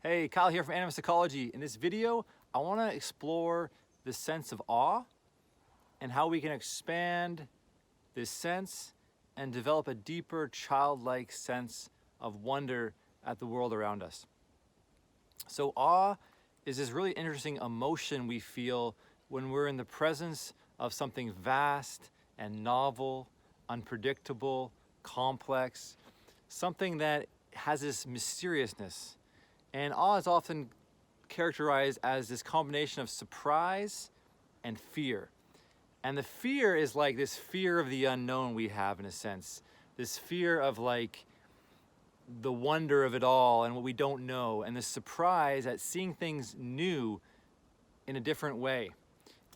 Hey, Kyle here from Animal Psychology. In this video, I want to explore the sense of awe and how we can expand this sense and develop a deeper childlike sense of wonder at the world around us. So awe is this really interesting emotion we feel when we're in the presence of something vast and novel, unpredictable, complex, something that has this mysteriousness. And awe is often characterized as this combination of surprise and fear. And the fear is like this fear of the unknown we have, in a sense. This fear of like the wonder of it all and what we don't know, and the surprise at seeing things new in a different way.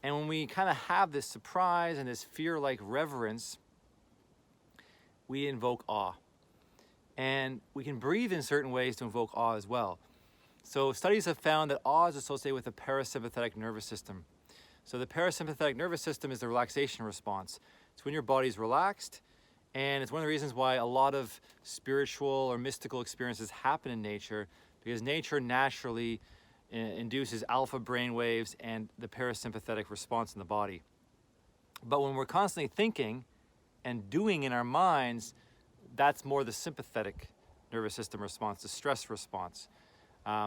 And when we kind of have this surprise and this fear-like reverence, we invoke awe. And we can breathe in certain ways to invoke awe as well. So studies have found that awe is associated with the parasympathetic nervous system. So the parasympathetic nervous system is the relaxation response. It's when your body's relaxed, and it's one of the reasons why a lot of spiritual or mystical experiences happen in nature, because nature naturally induces alpha brain waves and the parasympathetic response in the body. But when we're constantly thinking and doing in our minds, that's more the sympathetic nervous system response, the stress response.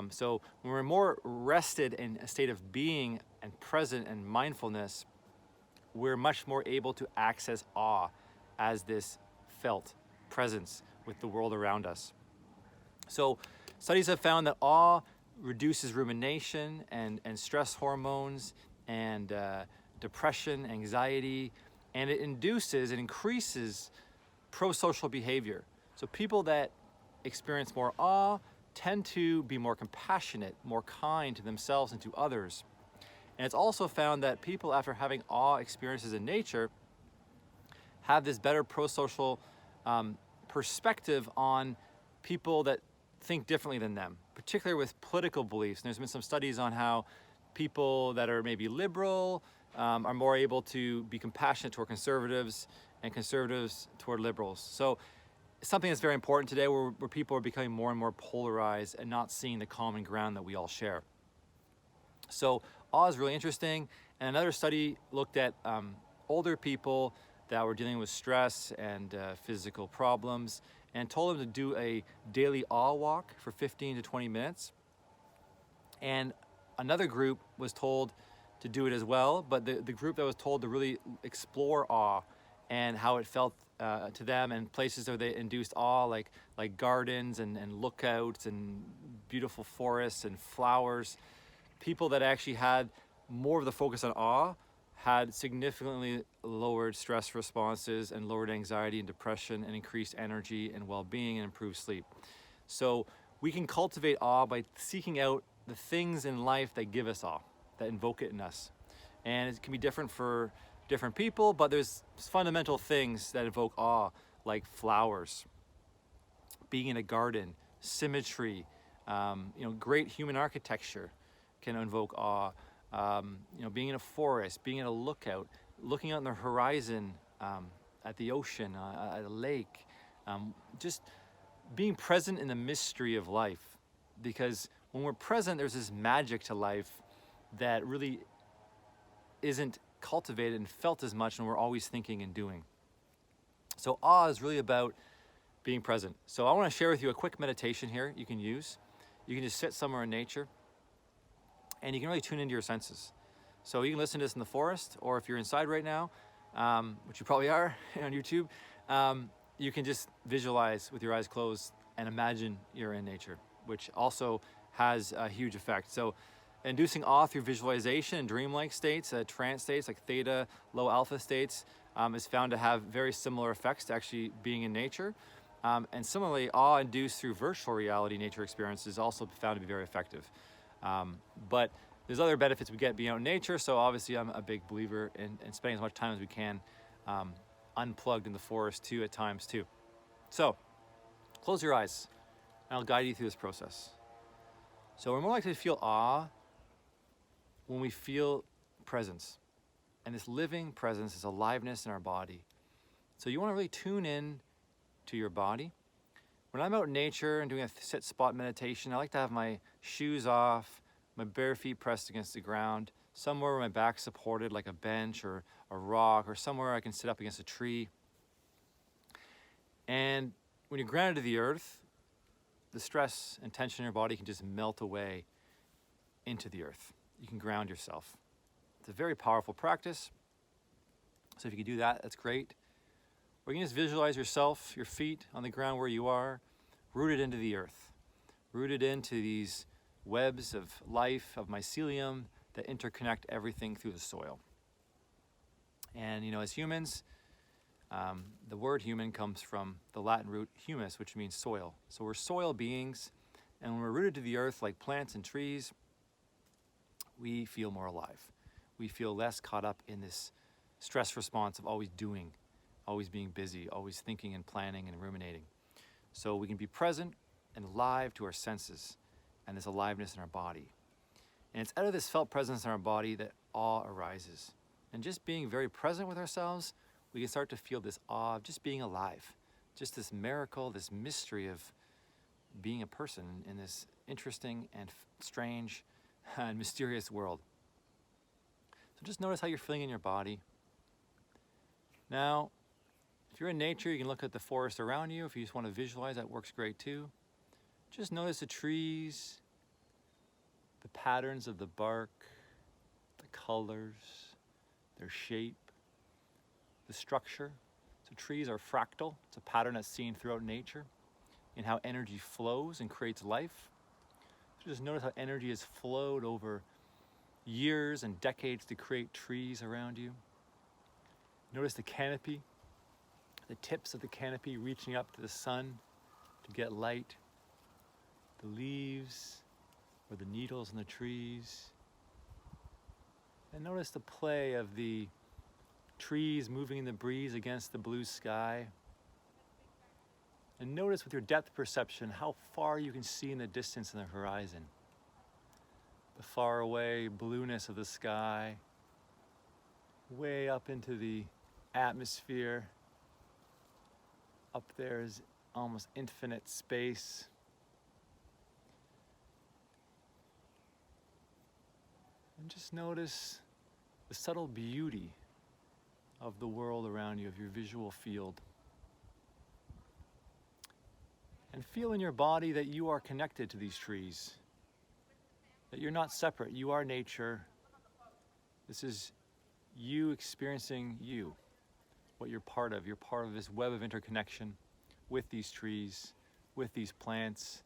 So when we're more rested in a state of being and present and mindfulness, we're much more able to access awe as this felt presence with the world around us. So studies have found that awe reduces rumination and stress hormones and depression, anxiety, and it increases pro-social behavior. So people that experience more awe tend to be more compassionate, more kind to themselves and to others. And it's also found that people, after having awe experiences in nature, have this better pro-social perspective on people that think differently than them, particularly with political beliefs. And there's been some studies on how people that are maybe liberal are more able to be compassionate toward conservatives and conservatives toward liberals. So something that's very important today, where people are becoming more and more polarized and not seeing the common ground that we all share. So awe is really interesting. And another study looked at older people that were dealing with stress and physical problems, and told them to do a daily awe walk for 15 to 20 minutes. And another group was told to do it as well, but the group that was told to really explore awe and how it felt to them, and places where they induced awe, like gardens and lookouts and beautiful forests and flowers. People that actually had more of the focus on awe had significantly lowered stress responses and lowered anxiety and depression and increased energy and well-being and improved sleep. So we can cultivate awe by seeking out the things in life that give us awe, that invoke it in us. And it can be different for different people, but there's fundamental things that evoke awe, like flowers, being in a garden, symmetry, great human architecture can invoke awe. Being in a forest, being in a lookout, looking out on the horizon, at the ocean, at a lake, just being present in the mystery of life. Because when we're present, there's this magic to life that really isn't cultivated and felt as much when we're always thinking and doing. So awe is really about being present. So I want to share with you a quick meditation here you can use. You can just sit somewhere in nature, and you can really tune into your senses. So you can listen to this in the forest, or if you're inside right now, which you probably are on YouTube, you can just visualize with your eyes closed and imagine you're in nature, which also has a huge effect. So inducing awe through visualization and dreamlike states, trance states like theta, low alpha states, is found to have very similar effects to actually being in nature. And similarly, awe induced through virtual reality nature experiences is also found to be very effective. But there's other benefits we get being out in nature, so obviously I'm a big believer in spending as much time as we can unplugged in the forest too at times too. So close your eyes and I'll guide you through this process. So we're more likely to feel awe when we feel presence, and this living presence is aliveness in our body. So you want to really tune in to your body. When I'm out in nature and doing a sit spot meditation, I like to have my shoes off, my bare feet pressed against the ground, somewhere where my back's supported, like a bench or a rock, or somewhere I can sit up against a tree. And when you're grounded to the earth, the stress and tension in your body can just melt away into the earth. You can ground yourself. It's a very powerful practice. So if you can do that, that's great. Or you can just visualize yourself, your feet on the ground where you are, rooted into the earth, rooted into these webs of life, of mycelium that interconnect everything through the soil. And as humans, the word human comes from the Latin root humus, which means soil. So we're soil beings, and when we're rooted to the earth like plants and trees, we feel more alive. We feel less caught up in this stress response of always doing, always being busy, always thinking and planning and ruminating. So we can be present and alive to our senses and this aliveness in our body. And it's out of this felt presence in our body that awe arises. And just being very present with ourselves, we can start to feel this awe of just being alive, just this miracle, this mystery of being a person in this interesting and strange and mysterious world. So just notice how you're feeling in your body. Now, if you're in nature, you can look at the forest around you. If you just want to visualize, that works great too. Just notice the trees, the patterns of the bark, the colors, their shape, the structure. So trees are fractal. It's a pattern that's seen throughout nature in how energy flows and creates life. So just notice how energy has flowed over years and decades to create trees around you. Notice the canopy, the tips of the canopy reaching up to the sun to get light, the leaves or the needles in the trees. And notice the play of the trees moving in the breeze against the blue sky. And notice with your depth perception how far you can see in the distance in the horizon. The far away blueness of the sky, way up into the atmosphere. Up there is almost infinite space. And just notice the subtle beauty of the world around you, of your visual field. And feel in your body that you are connected to these trees, that you're not separate. You are nature. This is you experiencing you, what you're part of. You're part of this web of interconnection with these trees, with these plants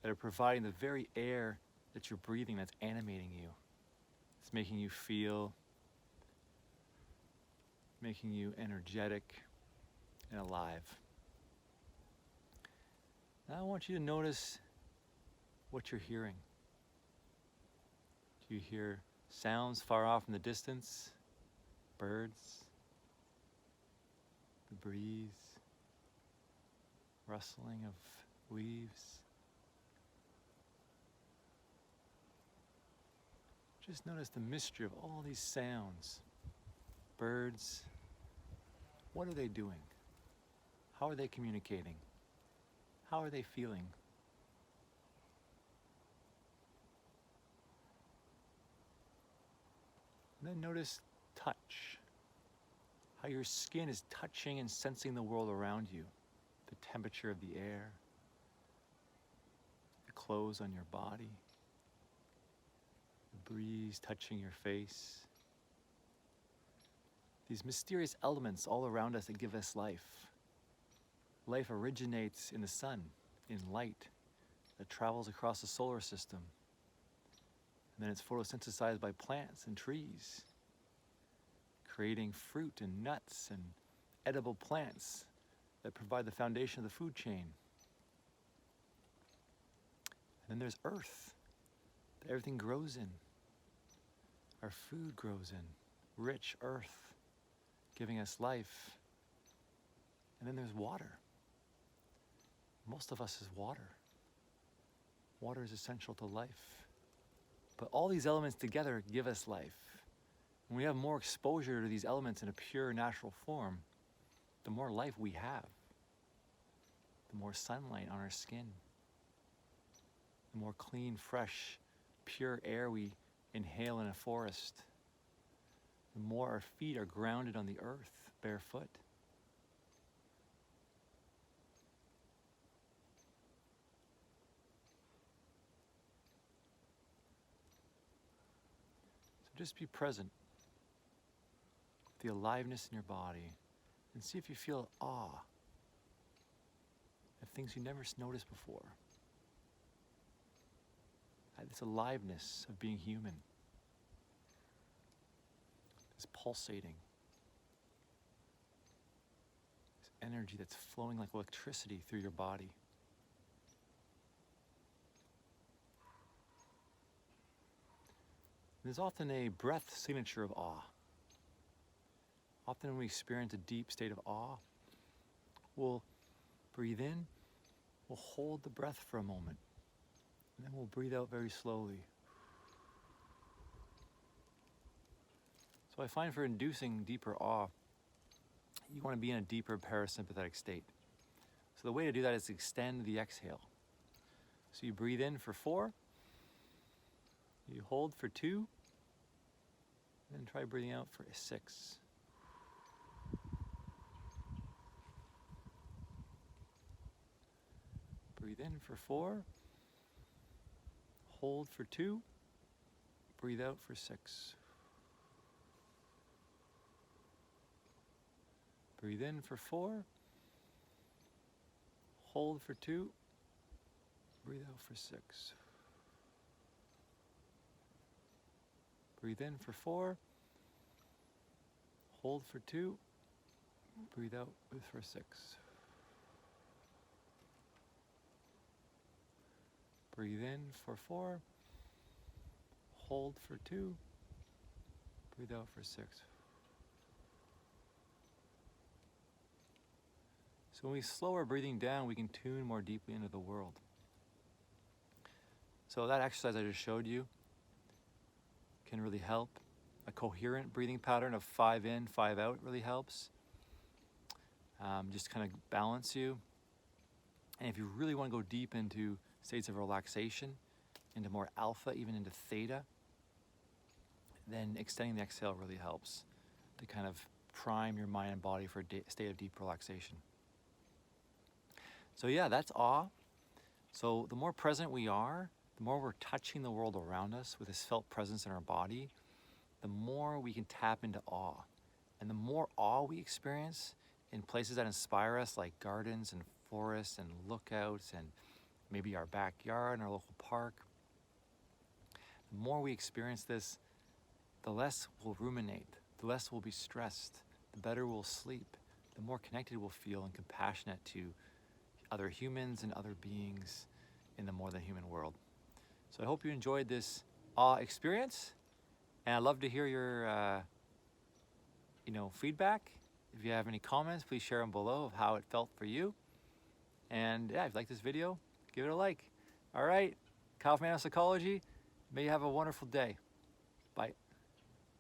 that are providing the very air that you're breathing that's animating you. It's making you feel, making you energetic and alive. Now I want you to notice what you're hearing. Do you hear sounds far off in the distance? Birds, the breeze, rustling of leaves. Just notice the mystery of all these sounds. Birds, what are they doing? How are they communicating? How are they feeling? And then notice touch. How your skin is touching and sensing the world around you. The temperature of the air, the clothes on your body, the breeze touching your face. These mysterious elements all around us that give us life. Life originates in the sun, in light that travels across the solar system. And then it's photosynthesized by plants and trees, creating fruit and nuts and edible plants that provide the foundation of the food chain. And then there's earth that everything grows in. Our food grows in, rich earth, giving us life. And then there's water. Most of us is water. Water is essential to life. But all these elements together give us life. When we have more exposure to these elements in a pure natural form, the more life we have. the more sunlight on our skin, the more clean, fresh, pure air we inhale in a forest, the more our feet are grounded on the earth, barefoot. So just be present with the aliveness in your body and see if you feel awe at things you never noticed before. This aliveness of being human, this pulsating, this energy that's flowing like electricity through your body. There's often a breath signature of awe. Often when we experience a deep state of awe, we'll breathe in, we'll hold the breath for a moment, and then we'll breathe out very slowly. So I find for inducing deeper awe, you want to be in a deeper parasympathetic state. So the way to do that is to extend the exhale. So you breathe in for 4, you hold for 2, and then try breathing out for 6. Breathe in for 4, hold for 2, breathe out for 6. Breathe in for 4, hold for 2, breathe out for 6. Breathe in for 4, hold for 2, breathe out for 6. Breathe in for 4, hold for 2, breathe out for 6. So when we slow our breathing down, we can tune more deeply into the world. So that exercise I just showed you can really help. A coherent breathing pattern of 5 in, 5 out really helps. Just kind of balance you. And if you really want to go deep into states of relaxation, into more alpha, even into theta, then extending the exhale really helps to kind of prime your mind and body for a state of deep relaxation. So yeah, that's awe. So the more present we are, the more we're touching the world around us with this felt presence in our body, the more we can tap into awe. And the more awe we experience in places that inspire us, like gardens and forests and lookouts and maybe our backyard and our local park, the more we experience this, the less we'll ruminate, the less we'll be stressed, the better we'll sleep, the more connected we'll feel and compassionate to other humans and other beings in the more than human world. So I hope you enjoyed this awe experience, and I'd love to hear your feedback. If you have any comments, please share them below of how it felt for you. And yeah, if you like this video, give it a like. All right, Kyle from Psychology, may you have a wonderful day.